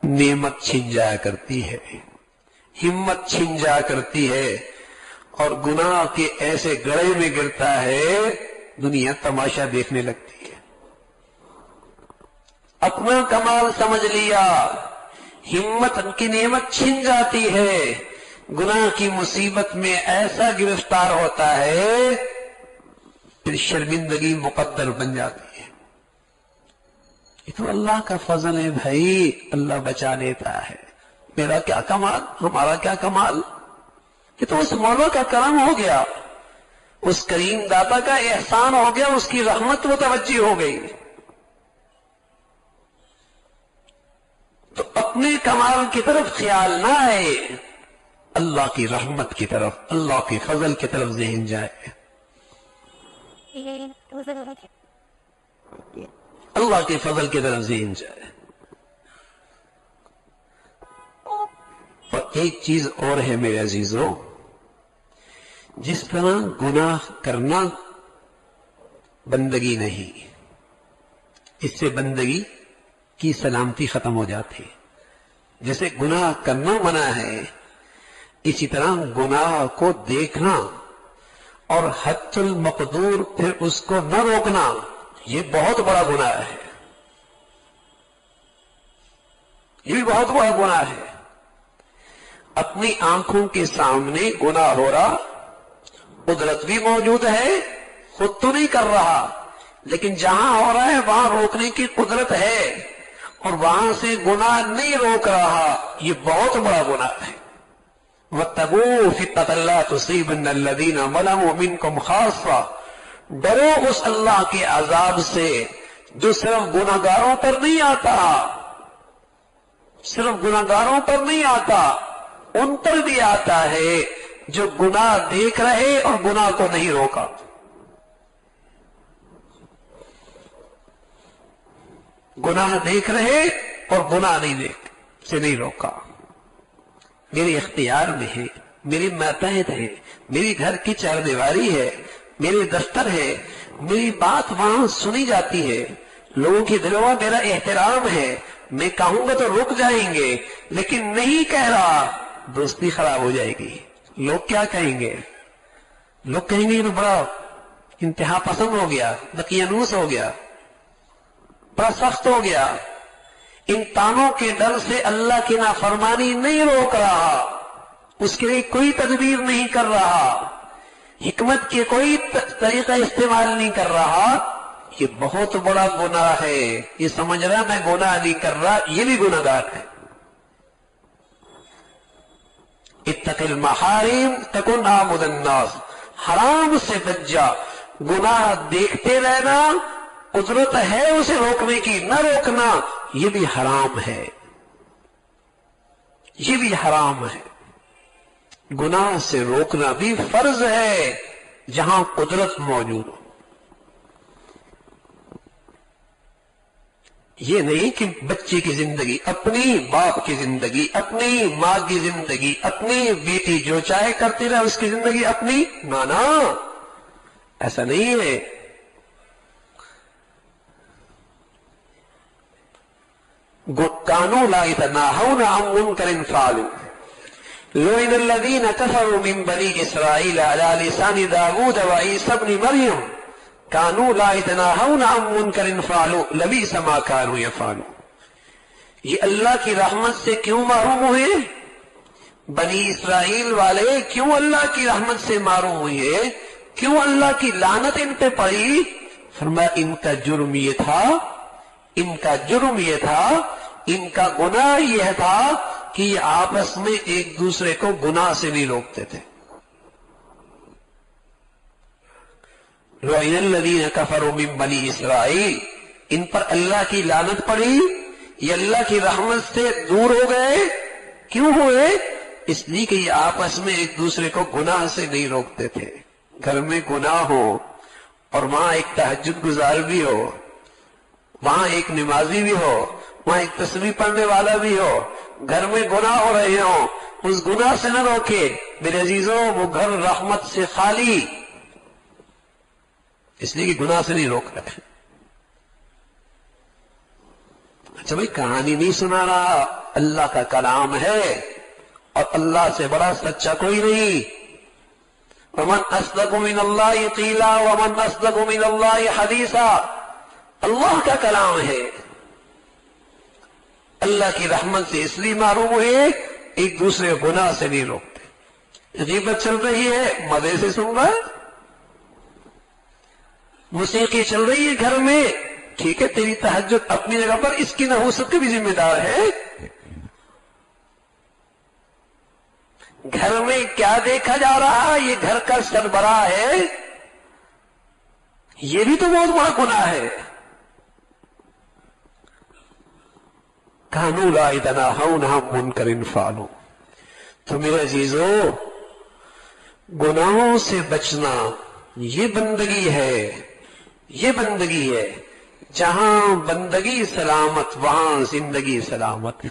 नेमत छिन जाया करती है, हिम्मत छिन जाया करती है और गुनाह के ऐसे गड़े में गिरता है, दुनिया तमाशा देखने लगती है। अपना कमाल समझ लिया, हिम्मत की नेमत छिन जाती है, गुनाह की मुसीबत में ऐसा गिरफ्तार होता है, फिर शर्मिंदगी मुकद्दर बन जाती है। ये तो अल्लाह का फजल है भाई, अल्लाह बचा लेता है। मेरा क्या कमाल, हमारा क्या कमाल, ये तो उस मौला का करम हो गया, उस करीम दाता का एहसान हो गया, उसकी रहमत मुतवज्जी हो गई। तो अपने कमाल की तरफ ख्याल ना आए, अल्लाह की रहमत की तरफ, अल्लाह के फजल की तरफ ज़हन जाए। अल्लाह के फजल की तरफ ज़हन जाए। और एक चीज और है मेरे अजीजों, जिस तरह गुनाह करना बंदगी नहीं, इससे बंदगी की सलामती खत्म हो जाती है। जैसे गुनाह करना मना है, इसी तरह गुनाह को देखना और हद्दुल मक़दूर फिर उसको न रोकना, ये बहुत बड़ा गुनाह है, ये भी बहुत बड़ा गुनाह है। अपनी आंखों के सामने गुनाह हो रहा, कुदरत भी मौजूद है, खुद तो नहीं कर रहा, लेकिन जहां हो रहा है वहां रोकने की कुदरत है और वहां से गुनाह नहीं रोक रहा, ये बहुत बड़ा गुनाह है। वत्तकू फितनतन ला तुसीबन्ना अल्लज़ीना ज़लमू मिनकुम खास्सा, डरो उस अल्लाह के अजाब से जो सिर्फ गुनाहगारों पर नहीं आता, सिर्फ गुनाहगारों पर नहीं आता, उन पर भी आता है जो गुनाह देख रहे और गुनाह को नहीं रोका। गुनाह देख रहे और गुनाह नहीं रोका। मेरे इख्तियार में है, मेरी मातहत है, मेरी घर की चारदीवारी है, मेरे दफ्तर है, मेरी बात वहां सुनी जाती है, लोगों के दिलों में मेरा एहतराम है, मैं कहूंगा तो रुक जाएंगे, लेकिन नहीं कह रहा, दोस्ती खराब हो जाएगी। लोग क्या कहेंगे? लोग कहेंगे ये तो बड़ा इंतहा पसंद हो गया, दकियानूस हो गया, बड़ा सख्त हो गया। इन तानों के डर से अल्लाह की नाफरमानी नहीं रोक रहा, उसके लिए कोई तदबीर नहीं कर रहा, हिकमत के कोई तरीका इस्तेमाल नहीं कर रहा, ये बहुत बड़ा गुनाह है। ये समझ रहा मैं गुनाह नहीं कर रहा, ये भी गुनाहगार है। इत्तक़िल महारिम तकुन आमुदन नास, हराम से बच जा। गुनाह देखते रहना, कुदरत है उसे रोकने की, न रोकना, ये भी हराम है, ये भी हराम है। गुनाह से रोकना भी फर्ज है जहां कुदरत मौजूद हो। ये नहीं कि बच्चे की जिंदगी, अपनी बाप की जिंदगी, अपनी मां की जिंदगी, अपनी बेटी जो चाहे करती रहे, उसकी जिंदगी अपनी, ना, ऐसा नहीं है। कानू ला यतनाहौना अन मुनकरिन फ़अलू लुइनल्लज़ीना कफ़रू मिन बनी इस्राईल अला लिसानी दाऊद व ईसा इब्न मरियम कानू ला यतनाहौना अन मुनकरिन फ़अलू लबीसा मा कानू यफ़अलून। ये अल्लाह की रहमत से क्यों महरूम हुए? बनी इस्राइल वाले क्यों अल्लाह की रहमत से महरूम हुए? क्यों अल्लाह की लानत इन पे पड़ी? फरमाया इनका जुर्म ये था, इनका जुर्म ये था, इनका गुनाह यह था कि ये आपस में एक दूसरे को गुनाह से नहीं रोकते थे। लुइनल्लज़ीना कफ़रू मिन बनी इस्राइल, इन पर अल्लाह की लानत पड़ी, ये अल्लाह की रहमत से दूर हो गए। क्यों हुए? इसलिए कि ये आपस में एक दूसरे को गुनाह से नहीं रोकते थे। घर में गुनाह हो और वहां एक तहज्जुद गुजार भी हो, वहां एक नमाजी भी हो, वहां एक तस्बीह पढ़ने वाला भी हो, घर में गुनाह हो रहे हो, उस गुनाह से न रोके। मेरे अजीजों, वो घर रहमत से खाली, इसलिए कि गुनाह से नहीं रोक रहे। اچھا بھائی کہانی نہیں سنا رہا، اللہ کا کلام ہے اور اللہ سے بڑا سچا کوئی نہیں۔ ومن اصدق من اللہ قیلا ومن اصدق من اللہ حدیثا، اللہ کا کلام ہے۔ اللہ کی رحمت سے اس لیے معروم ہوئے ایک دوسرے گناہ سے نہیں روکتے۔ غیبت چل رہی ہے مزے سے سن رہا ہے، موسیقی چل رہی ہے گھر میں، ٹھیک ہے تیری تہجد اپنی جگہ پر، اس کی نحوست کے بھی ذمہ دار ہے۔ گھر میں کیا دیکھا جا رہا ہے، یہ گھر کا سربراہ ہے، یہ بھی تو بہت بڑا گناہ ہے۔ کانوا لا یتناہون عن منکر فعلوا۔ تو میرے عزیزو، گناہوں سے بچنا یہ بندگی ہے، یہ بندگی ہے۔ جہاں بندگی سلامت وہاں زندگی سلامت۔